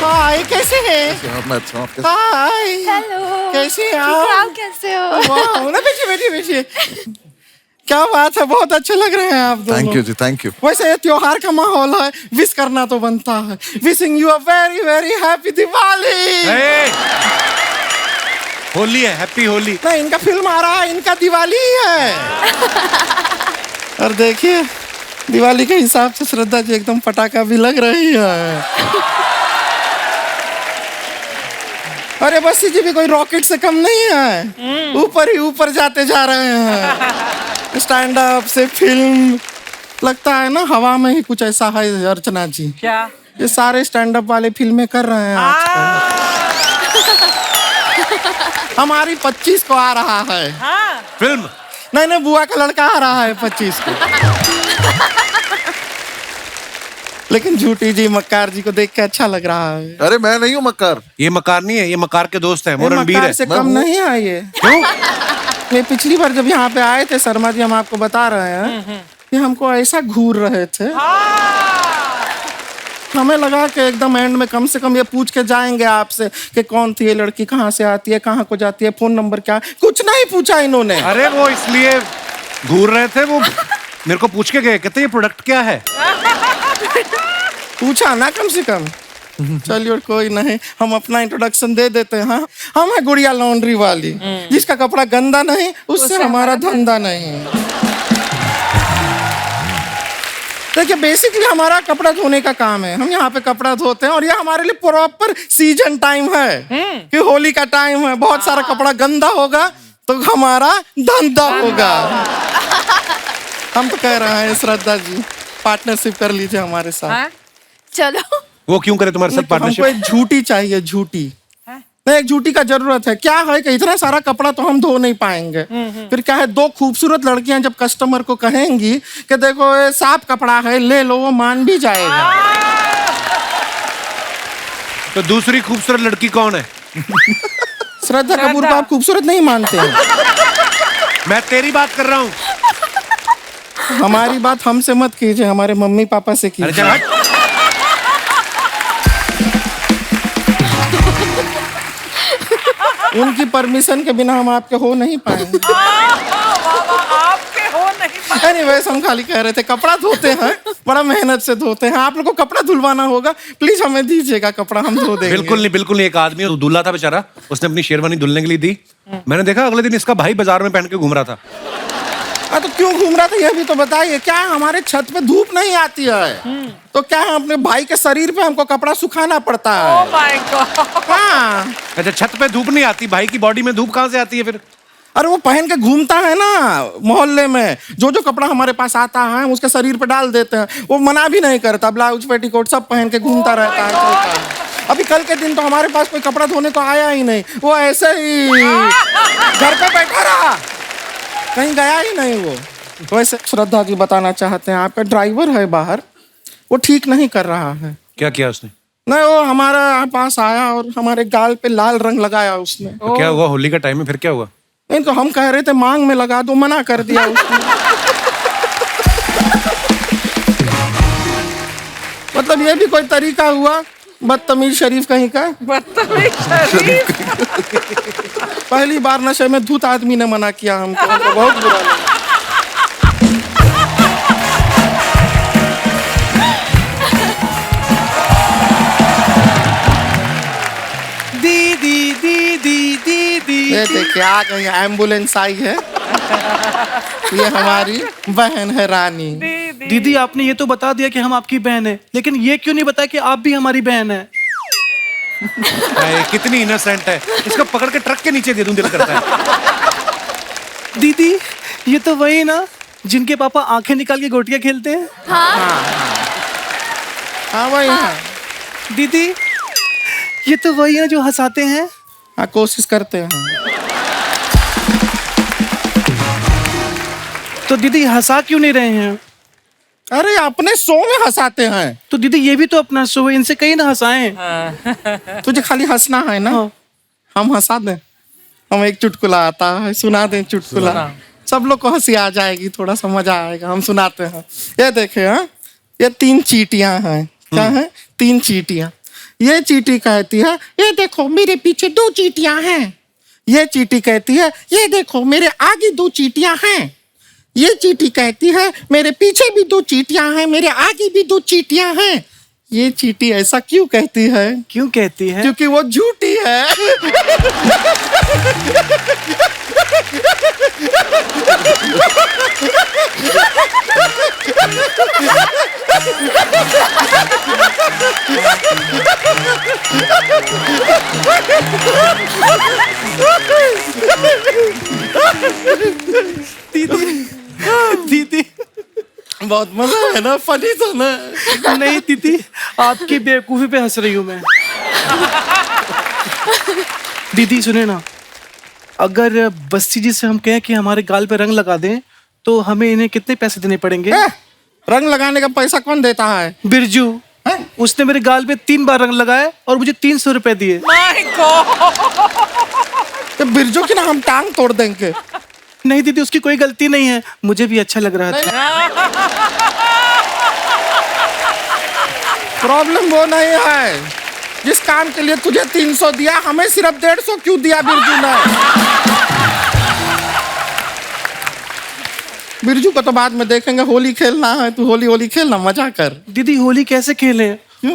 हाय, कैसे हैं? मैं अच्छा हूँ। हाय, हेलो। कैसे हैं आप आप? कैसे हो? वाह, ना बैठिए बैठिए बैठिए। क्या बात है, बहुत अच्छे लग रहे हैं आप दोनों। Thank you ji, thank you. वैसे ये त्योहार का माहौल है, विश करना तो बनता है। Wishing you a very very happy Diwali. Holi है, हैप्पी होली। नहीं, इनका फिल्म आ रहा है, इनका दिवाली ही है। और देखिए, दिवाली के हिसाब से श्रद्धा जी एकदम पटाखा भी लग रही है। अरे बस्सी जी भी कोई रॉकेट से कम नहीं है, ऊपर ही ऊपर जाते जा रहे हैं। स्टैंड अप से फिल्म, लगता है ना हवा में ही कुछ ऐसा है अर्चना जी। क्या? ये सारे स्टैंड अप वाले फिल्में कर रहे हैं आजकल। हमारी 25 को आ रहा है। हाँ। फिल्म नहीं नहीं, बुआ का लड़का आ रहा है 25 को। लेकिन झूठी जी मक्कार जी को देख के अच्छा लग रहा है। अरे मैं नहीं हूँ मक्कार। ये मकार नहीं है, ये मकार के दोस्त है, वो रणबीर मक्कार है। से मैं कम हूँ। नहीं है ये। क्यों? ये पिछली बार जब यहाँ पे आए थे शर्मा जी, हम आपको बता रहे हैं कि हमको ऐसा घूर रहे थे, हमें लगा कि एकदम एंड में कम से कम ये पूछ के जाएंगे आपसे कि कौन थी ये लड़की, कहाँ से आती है, कहाँ को जाती है, फोन नंबर क्या है। कुछ नहीं पूछा इन्होंने। अरे वो इसलिए घूर रहे थे, वो मेरे को पूछ के गए, कहते ये प्रोडक्ट क्या है। पूछा ना कम से कम। चलिए और कोई नहीं, हम अपना इंट्रोडक्शन दे देते हैं। हाँ, हम है गुड़िया लॉन्ड्री वाली, जिसका कपड़ा गंदा नहीं उससे हमारा धंधा नहीं। देखिए, बेसिकली हमारा कपड़ा धोने का काम है। हम यहाँ पे कपड़ा धोते हैं और ये हमारे लिए प्रॉपर सीजन टाइम है कि होली का टाइम है। बहुत सारा कपड़ा गंदा होगा तो हमारा धंधा होगा। हम तो कह रहे हैं श्रद्धा जी, पार्टनरशिप कर लीजिए हमारे साथ। चलो। वो क्यों करे तुम्हारे साथ हमको पार्टनरशिप? एक झूठी चाहिए, झूठी। नहीं, एक झूठी का जरूरत है। क्या है कि इतना सारा कपड़ा तो हम धो नहीं पाएंगे। फिर क्या है, दो खूबसूरत लड़कियां जब कस्टमर को कहेंगी कि देखो ये साफ कपड़ा है, ले लो, वो मान भी जाएगा। तो दूसरी खूबसूरत लड़की कौन है? श्रद्धा कपूर को आप खूबसूरत नहीं मानते हैं? मैं तेरी बात कर रहा हूँ। हमारी बात हमसे मत कीजिए, हमारे मम्मी पापा से अरे चल कीजिए। हट। उनकी परमिशन के बिना हम आपके हो नहीं पाएंगे। आपके हो नहीं। एनीवेज, हम खाली कह रहे थे कपड़ा धोते हैं, बड़ा मेहनत से धोते हैं। आप लोग को कपड़ा धुलवाना होगा, प्लीज हमें दीजिएगा कपड़ा, हम धो देंगे। बिल्कुल नहीं, बिल्कुल नहीं। एक आदमी दूल्हा था बेचारा, उसने अपनी शेरवानी धुलने के लिए दी। मैंने देखा अगले दिन इसका भाई बाजार में पहन के घूम रहा था। तो क्यों घूम रहा था यह भी तो बताइए। क्या हमारे छत पे धूप नहीं आती है तो क्या है, अपने भाई के शरीर पे हमको कपड़ा सुखाना पड़ता है। Oh my God। हाँ, अच्छा, छत पे धूप नहीं आती, भाई की बॉडी में धूप कहाँ से आती है फिर? अरे वो पहन के घूमता है ना मोहल्ले में, जो जो कपड़ा हमारे पास आता है हम उसके शरीर पे डाल देते हैं। वो मना भी नहीं करता, ब्लाउज पेटीकोट सब पहन के घूमता रहता है, चलता है। अभी कल के दिन तो हमारे पास कोई कपड़ा धोने को आया ही नहीं, वो ऐसे ही घर पे बैठा रहा, कहीं गया ही नहीं वो। वैसे श्रद्धा जी बताना चाहते हैं, आपका ड्राइवर है बाहर, वो ठीक नहीं कर रहा है। क्या किया उसने? नहीं, वो हमारा पास आया और हमारे गाल पे लाल रंग लगाया उसने। तो क्या हुआ? होली का टाइम है, फिर क्या हुआ? नहीं तो हम कह रहे थे मांग में लगा दो, मना कर दिया उसने। मतलब ये भी कोई तरीका हुआ? बदतमीज शरीफ कहीं का। बदतमीज शरीफ। पहली बार नशे में धूत आदमी ने मना किया हमको बहुत बुरा लगा। दीदी दीदी दीदी। ये देखिए आ गई, एम्बुलेंस आई है। ये हमारी बहन है रानी। दीदी, आपने ये तो बता दिया कि हम आपकी बहन है, लेकिन ये क्यों नहीं बताया कि आप भी हमारी बहन है? कितनी इनोसेंट है, इसको पकड़ के ट्रक के नीचे दे दूं दिल करता है। दीदी, ये तो वही ना जिनके पापा आंखें निकाल के गोटियां खेलते हैं। हाँ वही है। दीदी, ये तो वही है जो हंसाते हैं। हाँ, कोशिश करते हैं। तो दीदी हंसा क्यों नहीं रहे हैं? अरे अपने शो में हंसाते हैं। तो दीदी ये भी तो अपना शो है, इनसे कहीं ना हंसाएं। तुझे खाली हंसना है ना? हाँ। हम हंसा दें, हम एक चुटकुला आता है, सुना दें चुटकुला, सब लोग को हंसी आ जाएगी, थोड़ा सा मजा आएगा। हम सुनाते हैं। ये देखे, हाँ, ये 3 चींटियां हैं। क्या है? 3 चींटियां। ये चींटी कहती है ये देखो मेरे पीछे 2 चींटियां हैं। ये चींटी कहती है ये देखो मेरे आगे 2 चींटियां हैं। ये चींटी कहती है मेरे पीछे भी 2 चींटियां हैं, मेरे आगे भी 2 चींटियां हैं। ये चींटी ऐसा क्यों कहती है? क्यों कहती है? क्योंकि वो झूठी है। दीदी बहुत मजा है ना, फनी था ना। नहीं दीदी, आपकी बेवकूफी पे हंस रही हूँ मैं। दीदी सुने ना, अगर बस्ती जी से हम कहें कि हमारे गाल पे रंग लगा दें तो हमें इन्हें कितने पैसे देने पड़ेंगे? रंग लगाने का पैसा कौन देता है? बिरजू, उसने मेरे गाल पे 3 बार रंग लगाया और मुझे 300 रुपए दिए। My God. तो बिरजू की ना हम टांग तोड़ देंगे। नहीं दीदी, उसकी कोई गलती नहीं है, मुझे भी अच्छा लग रहा था। प्रॉब्लम वो नहीं है, जिस काम के लिए तुझे 300 दिया हमें सिर्फ 150 क्यों दिया बिरजू ने? बिरजू को तो बाद में देखेंगे, होली खेलना है, तू होली होली खेलना, मजा कर। दीदी होली कैसे खेले?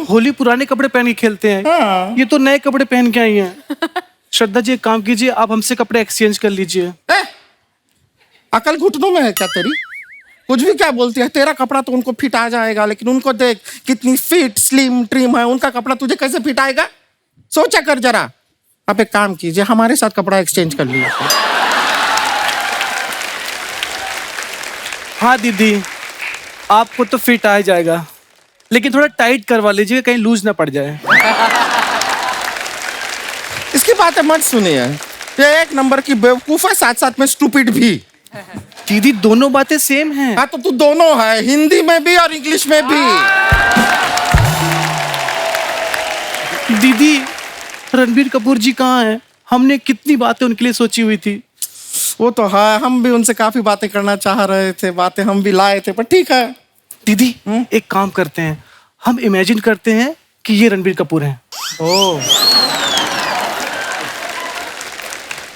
होली पुराने कपड़े पहन के खेलते हैं। हाँ। ये तो नए कपड़े पहन के आई हैं। श्रद्धा जी एक काम कीजिए, आप हमसे कपड़े एक्सचेंज कर लीजिए। अकल घुटनों में है क्या तेरी? कुछ भी क्या बोलती है? तेरा कपड़ा तो उनको फिट आ जाएगा, लेकिन उनको देख कितनी फिट स्लिम ट्रिम है, उनका कपड़ा तुझे कैसे फिट आएगा? सोचा कर जरा। आप एक काम कीजिए, हमारे साथ कपड़ा एक्सचेंज कर लीजिए। हाँ दीदी, आपको तो फिट आ जाएगा, लेकिन थोड़ा टाइट करवा लीजिए, कहीं लूज ना पड़ जाए। इसकी बातें मत सुनिए, ये एक नंबर की बेवकूफ है, साथ साथ में स्टूपिड भी। दीदी दोनों बातें सेम हैं। हाँ तो तू दोनों है, हिंदी में भी और इंग्लिश में भी। दीदी रणबीर कपूर जी कहाँ हैं? हमने कितनी बातें उनके लिए सोची हुई थी। वो तो है, हम भी उनसे काफी बातें करना चाह रहे थे, बातें हम भी लाए थे, पर ठीक है। दीदी एक काम करते हैं, हम इमेजिन करते हैं कि ये रणबीर कपूर हैं।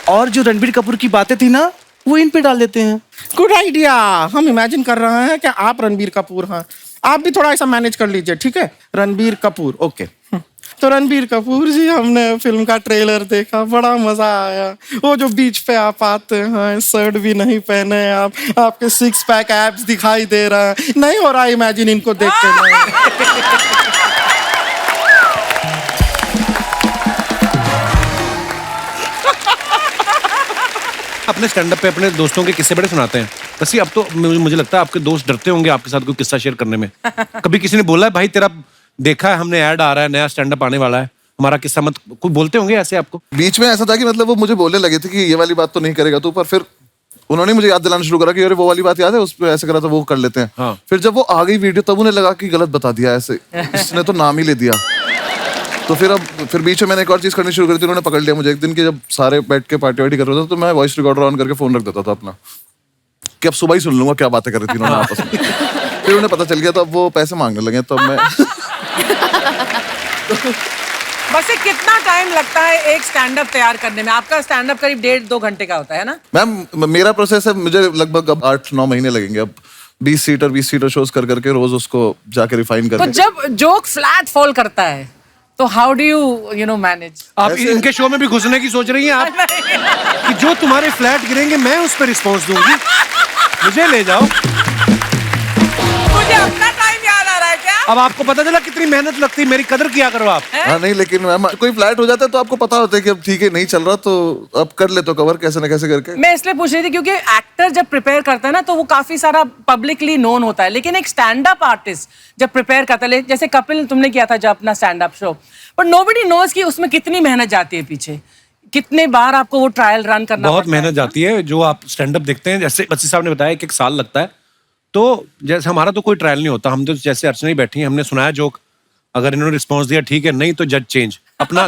और जो रणबीर कपूर की बातें थी ना, वो इन पे डाल देते हैं। Good idea. हम इमेजिन कर रहे हैं कि आप रणबीर कपूर हैं, आप भी थोड़ा ऐसा मैनेज कर लीजिए, ठीक है? रणबीर कपूर, ओके। तो रणबीर कपूर जी, हमने फिल्म का ट्रेलर देखा, बड़ा मजा आया। वो जो बीच पे आप आते हैं, शर्ट भी नहीं पहने आप, आपके 6 पैक एब्स दिखाई दे रहा है, नहीं हो रहा इमेजिन इनको देख के नहीं। अपने स्टैंड अप पे अपने दोस्तों के किस्से बड़े सुनाते हैं। बस ये अब तो मुझे लगता है आपके दोस्त डरते होंगे आपके साथ कोई किस्सा शेयर करने में। कभी किसी ने बोला है भाई तेरा देखा है हमने, ऐड आ रहा है, नया स्टैंड अप आने वाला है, हमारा किस्सा मत, कोई बोलते होंगे ऐसे आपको? बीच में ऐसा था कि मतलब वो मुझे बोलने लगे थे कि ये वाली बात तो नहीं करेगा तू, पर फिर उन्होंने मुझे याद दिलाना शुरू करा कि अरे वो वाली बात याद है, उस पर ऐसे करा था, वो कर लेते हैं। हाँ। फिर जब वो आ गई वीडियो तब उन्हें लगा कि गलत बता दिया, ऐसे इसने तो नाम ही ले दिया। तो फिर बीच में मैंने एक और चीज करनी शुरू करी थी, उन्होंने पकड़ लिया मुझे एक दिन कि जब सारे बैठ के पार्टी वार्टी कर रहे थे तो मैं वॉइस रिकॉर्डर ऑन करके फोन रख देता था अपना, कि अब सुबह ही सुन लूंगा क्या बातें कर रही थी उन्होंने आपस में। फिर उन्हें पता चल गया, तो अब वो पैसे मांगने लगे, तब मैं वैसे कितना टाइम लगता है एक स्टैंड अप तैयार करने में? आपका स्टैंड अप करीब 1.5-2 घंटे का होता है ना? मैम मेरा प्रोसेस है, मुझे लगभग अब 8-9 महीने लगेंगे अब 20 सीटर शोज कर करके रोज उसको जाके रिफाइन तो करके। जब जोक फ्लैट फॉल करता है तो हाउ डू यू मैनेज? आप इनके शो में भी घुसने की सोच रही हैं आप? कि जो तुम्हारे फ्लैट गिरेंगे मैं उस पर रिस्पॉन्स दूंगी, मुझे ले जाओ। मुझे अपना टाइम याद आ रहा है क्या? अब आपको पता चला कितनी मेहनत लगती है, मेरी कदर किया करो आप। हाँ नहीं, लेकिन मैम कोई फ्लैट हो जाता है तो आपको पता होता है कि अब ठीक है नहीं चल रहा, तो अब कर ले तो कवर कैसे न कैसे करके। मैं इसलिए पूछ रही थी क्योंकि एक्टर जब प्रिपेयर करता है ना तो वो काफी सारा पब्लिकली नोन होता है, लेकिन एक स्टैंड अप आर्टिस्ट जब प्रिपेयर करता है, जैसे कपिल तुमने किया था जब अपना stand up show, but nobody knows कि उसमें कितनी मेहनत जाती है पीछे, कितने बार आपको वो ट्रायल रन करना बहुत पड़ता है। मेहनत जाती है। जो आप स्टैंड अप देखते हैं, जैसे बच्ची साहब ने बताया 1 साल लगता है, तो जैसे हमारा तो कोई ट्रायल नहीं होता, हम तो जैसे अर्चना ही बैठी हैं, हमने सुनाया जोक, अगर इन्होंने रिस्पॉन्स दिया ठीक है, नहीं तो जज चेंज अपना।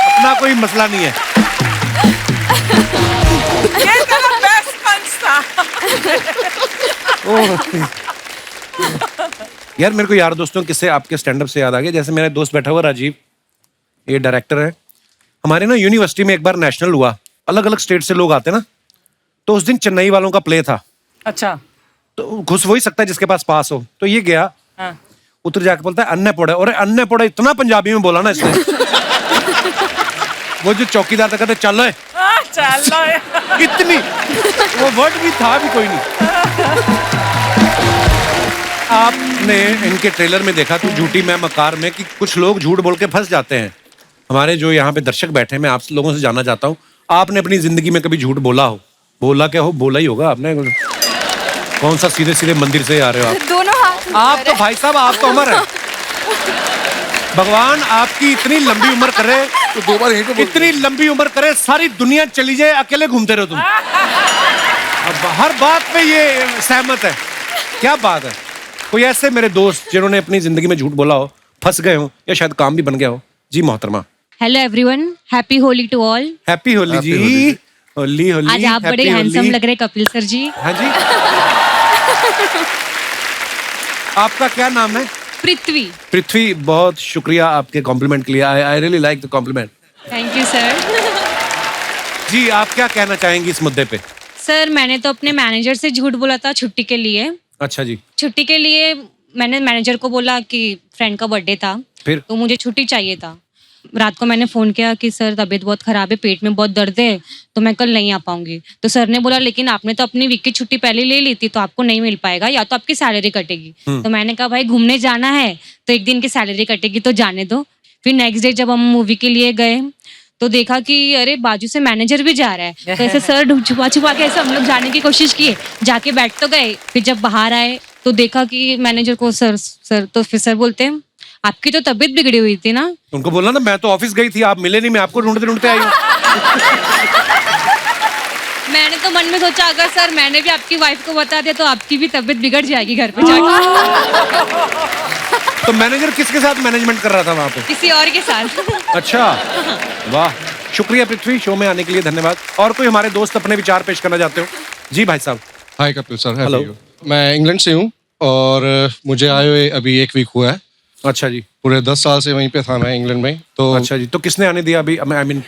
अपना कोई मसला नहीं है। ये तेरा बेस्ट पंच था। यार मेरे को यार दोस्तों किससे आपके स्टैंड अप से याद आ गया, जैसे मेरा दोस्त बैठा हुआ राजीव, ये डायरेक्टर है हमारे ना, यूनिवर्सिटी में एक बार नेशनल हुआ, अलग अलग स्टेट से लोग आते ना, तो उस दिन चेन्नई वालों का प्ले था, अच्छा। तो घुस वही सकता है जिसके पास पास हो, तो ये गया हाँ। उतर जाके बोलता है अन्य पोड़ा, और अन्य पोड़ा इतना पंजाबी में बोला ना इसने वो जो चौकीदार था कहते चलो चलो इतनी, वो वर्ड भी था भी कोई नहीं। आपने इनके ट्रेलर में देखा तो झूठी मैं मकार में कि कुछ लोग झूठ बोल के फंस जाते हैं। हमारे जो यहाँ पे दर्शक बैठे हैं, मैं आप लोगों से जानना चाहता हूँ, आपने अपनी जिंदगी में कभी झूठ बोला हो? बोला क्या हो, बोला ही होगा आपने। कौन सा सीधे सीधे मंदिर से आ रहे हो आप? दोनों हाथ आप तो भाई साहब, आप तो अमर है। भगवान आपकी इतनी लंबी उम्र करे, तो 2 बार यहीं पे बोल इतनी लंबी उम्र करे, सारी दुनिया चली जाए, अकेले घूमते रहो तुम। अब हर बात पे ये सहमत है, क्या बात है। कोई ऐसे मेरे दोस्त जिन्होंने अपनी जिंदगी में झूठ बोला हो, फंस गए हो, या शायद काम भी बन गया हो? जी मोहतरमा। Hello everyone, happy Holi to all. Happy Holi Happy ji. Holi. Holi Holi. आज आप बड़े happy हैंडसम होली। लग रहे कपिल सर जी। हाँ जी। आपका क्या नाम है? पृथ्वी। पृथ्वी, बहुत शुक्रिया आपके कॉम्प्लीमेंट के लिए। I really like the compliment. Thank you sir. जी आप क्या कहना चाहेंगी इस मुद्दे पे? सर मैंने तो अपने मैनेजर से झूठ बोला था छुट्टी के लिए। अच्छा जी। छुट्टी के लिए मैंने मैनेजर को बोला कि फ्रेंड का बर्थडे था, फिर? तो मुझे छुट्टी चाहिए था। रात को मैंने फ़ोन किया कि सर तबीयत बहुत ख़राब है, पेट में बहुत दर्द है, तो मैं कल नहीं आ पाऊंगी। तो सर ने बोला लेकिन आपने तो अपनी वीक की छुट्टी पहले ले ली थी, तो आपको नहीं मिल पाएगा, या तो आपकी सैलरी कटेगी। तो मैंने कहा भाई घूमने जाना है तो 1 दिन की सैलरी कटेगी, तो जाने दो। फिर नेक्स्ट डे जब हम मूवी के लिए गए तो देखा कि अरे बाजू से मैनेजर भी जा रहा है, तो ऐसे सर छुपा छुपा के ऐसे हम लोग जाने की कोशिश किए, जाके बैठ तो गए। फिर जब बाहर आए तो देखा कि मैनेजर को सर तो फिर सर बोलते हैं आपकी तो तबीयत बिगड़ी हुई थी ना। उनको बोलना ना मैं तो ऑफिस गई थी, आप मिले नहीं, मैं आपको ढूंढते ढूंढते आई हूँ। मैंने तो मन में सोचा अगर सर मैंने भी आपकी वाइफ को बता दिया तो आपकी भी तबीयत बिगड़ जाएगी घर पे जाके। तो मैनेजर किसके साथ मैनेजमेंट कर रहा था वहाँ पे? किसी और के साथ। अच्छा, वाह, शुक्रिया पृथ्वी, शो में आने के लिए धन्यवाद। और कोई हमारे दोस्त अपने विचार पेश करना चाहते हो? जी भाई साहब। हाय कपिल सर। हेलो। मैं इंग्लैंड से हूँ और मुझे आए हुए अभी 1 वीक हुआ है। अच्छा जी। पूरे 10 साल से वहीं पे था मैं इंग्लैंड में। तो अच्छा जी, तो किसने आने दिया अभी? आई मीन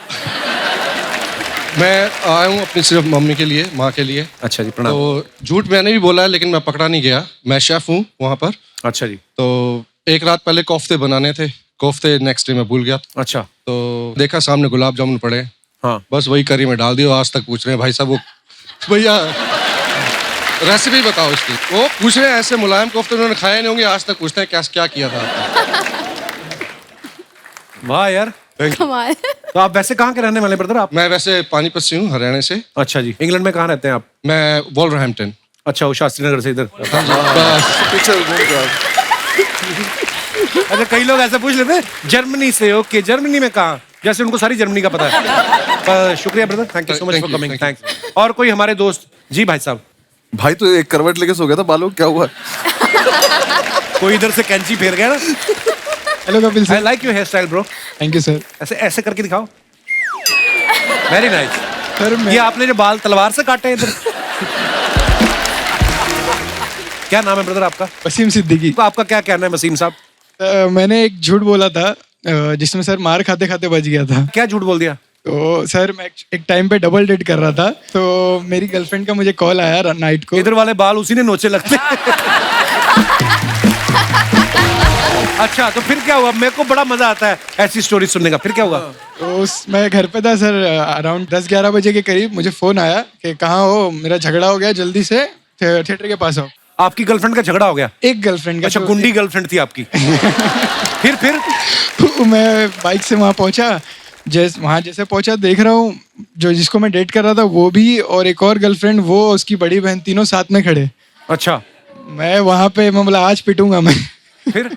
मैं आया हूँ अपनी सिर्फ मम्मी के लिए, माँ के लिए। अच्छा जी, प्रणाम। तो झूठ मैंने भी बोला है लेकिन मैं पकड़ा नहीं गया। मैं शेफ हूँ वहाँ पर। अच्छा जी। तो एक रात पहले कोफ्ते बनाने थे, कोफ्ते नेक्स्ट डे मैं भूल गया। अच्छा। तो देखा सामने गुलाब जामुन पड़े, हाँ। बस वही करी में डाल दिया। आज तक पूछ रहे हैं भाई साहब वो भैया रेसिपी बताओ इसकी। वो पूछ रहे हैं ऐसे मुलायम कोफ्ते उन्होंने खाए नहीं होंगे, आज तक पूछते हैं क्या किया था आपने। वाह यार, कमाल। तो आप वैसे कहाँ के रहने वाले ब्रदर आप? मैं वैसे पानीपत से हूँ, हरियाणा से। अच्छा जी। इंग्लैंड में कहाँ रहते हैं आप? मैं वॉल्वरहैम्पटन। अच्छा, वो शास्त्री नगर से इधर। बस पीछे घूम के आओ। अच्छा, कई लोग ऐसा पूछ लेते हैं जर्मनी से। ओके, जर्मनी में कहाँ? जैसे उनको सारी जर्मनी का पता है। शुक्रिया brother, thank you so much Thank for you, coming. thank you. Thanks. और कोई हमारे दोस्त? जी भाई साहब। भाई तो एक करवट लेके सो गया था, बालों क्या हुआ? कोई इधर से कैंची फेर गया ना। Hello Kapil I sir. Like your hair style bro. Thank you sir. ऐसे ऐसे करके दिखाओ। Very nice. सर ये आपने जो बाल तलवार से काटे हैं इधर। क्या नाम है ब्रदर आपका? वसीम सिद्दीकी। तो आपका क्या कहना है वसीम साहब? मैंने एक झूठ बोला था जिसमें सर मार खाते खाते बच गया था। क्या झूठ बोल दिया? तो सर मैं एक टाइम पे डबल डेट कर रहा था, तो मेरी गर्लफ्रेंड का मुझे कॉल आया नाइट को। इधर वाले बाल उसी ने नोचे लगते। अच्छा, तो फिर क्या हुआ? मेरे को बड़ा मजा आता है ऐसी स्टोरी सुनने का। फिर क्या हुआ? तो मैं घर पे था सर, अराउंड 10-11 बजे के करीब मुझे फोन आया कि कहाँ हो, मेरा झगड़ा हो गया, जल्दी से थिएटर के पास आओ। आपकी गर्लफ्रेंड का झगड़ा हो गया? एक गर्लफ्रेंड का। अच्छा, गुंडी गर्लफ्रेंड थी आपकी। फिर तो मैं बाइक से वहाँ पहुँचा। जैसे पहुँचा देख रहा हूँ जो जिसको मैं डेट कर रहा था वो भी, और एक और गर्लफ्रेंड, वो उसकी बड़ी बहन, तीनों साथ में खड़े। अच्छा। मैं वहाँ पे मैं बोला आज पिटूंगा मैं। फिर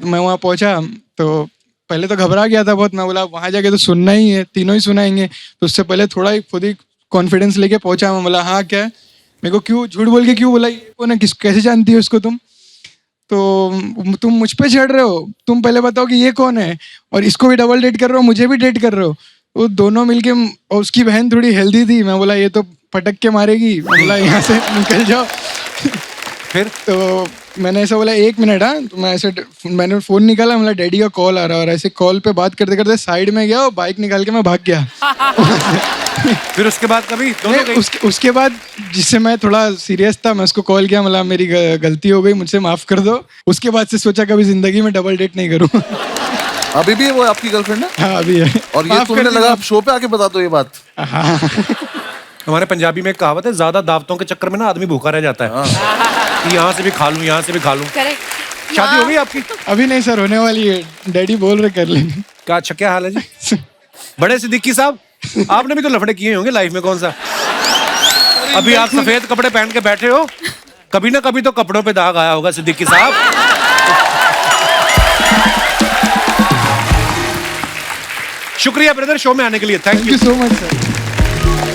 मैं वहाँ पहुँचा तो पहले तो घबरा गया था बहुत। मैं बोला वहाँ जाके तो सुनना ही है, तीनों ही सुनाएंगे, तो उससे पहले थोड़ा ही खुद ही कॉन्फिडेंस लेके पहुँचा। मैं बोला हाँ क्या, मेरे को क्यों झूठ बोल के क्यों बोला, ये कौन है, कैसे जानती हो उसको तुम? तो तुम मुझ पे चढ़ रहे हो, तुम पहले बताओ कि ये कौन है, और इसको भी डबल डेट कर रहे हो, मुझे भी डेट कर रहे हो। वो दोनों मिलके, और उसकी बहन थोड़ी हेल्दी थी। मैं बोला ये तो पटक के मारेगी, मैं बोला यहाँ से निकल जाओ। फिर तो मैंने ऐसा बोला 1 मिनट। हाँ, तो मैं ऐसे मैंने फ़ोन निकाला, मतलब डैडी का कॉल आ रहा, और ऐसे कॉल पे बात करते करते साइड में गया और बाइक निकाल के मैं भाग गया। फिर उसके बाद कभी दोनों नहीं, गई? उसके बाद जिससे मैं थोड़ा सीरियस था, मैं उसको कॉल किया, मतलब मेरी गलती हो गई, मुझसे माफ कर दो। उसके बाद से सोचा कभी जिंदगी में डबल डेट नहीं करूँ। अभी भी है वो आपकी गर्लफ्रेंड है? हाँ, अभी है। और ये माफ तुमने कर दी, लगा आप शो पे आके बता दो ये बात? हाँ। हमारे पंजाबी में एक कहावत है, ज्यादा दावतों के चक्कर में ना आदमी भूखा रह जाता है। कि यहाँ से भी खा लूं, यहाँ से भी खा लूं। शादी हो गई आपकी? अभी नहीं सर, होने वाली है। डैडी बोल रहे कर लेंगे। क्या अच्छा, क्या हाल है जी? बड़े सिद्दीकी साहब, आपने भी तो लफड़े किए होंगे लाइफ में, कौन सा? अभी आप सफेद कपड़े पहन के बैठे हो, कभी ना कभी तो कपड़ों पे दाग आया होगा सिद्दीकी साहब। शुक्रिया ब्रदर शो में आने के लिए, thank thank you. You so much sir.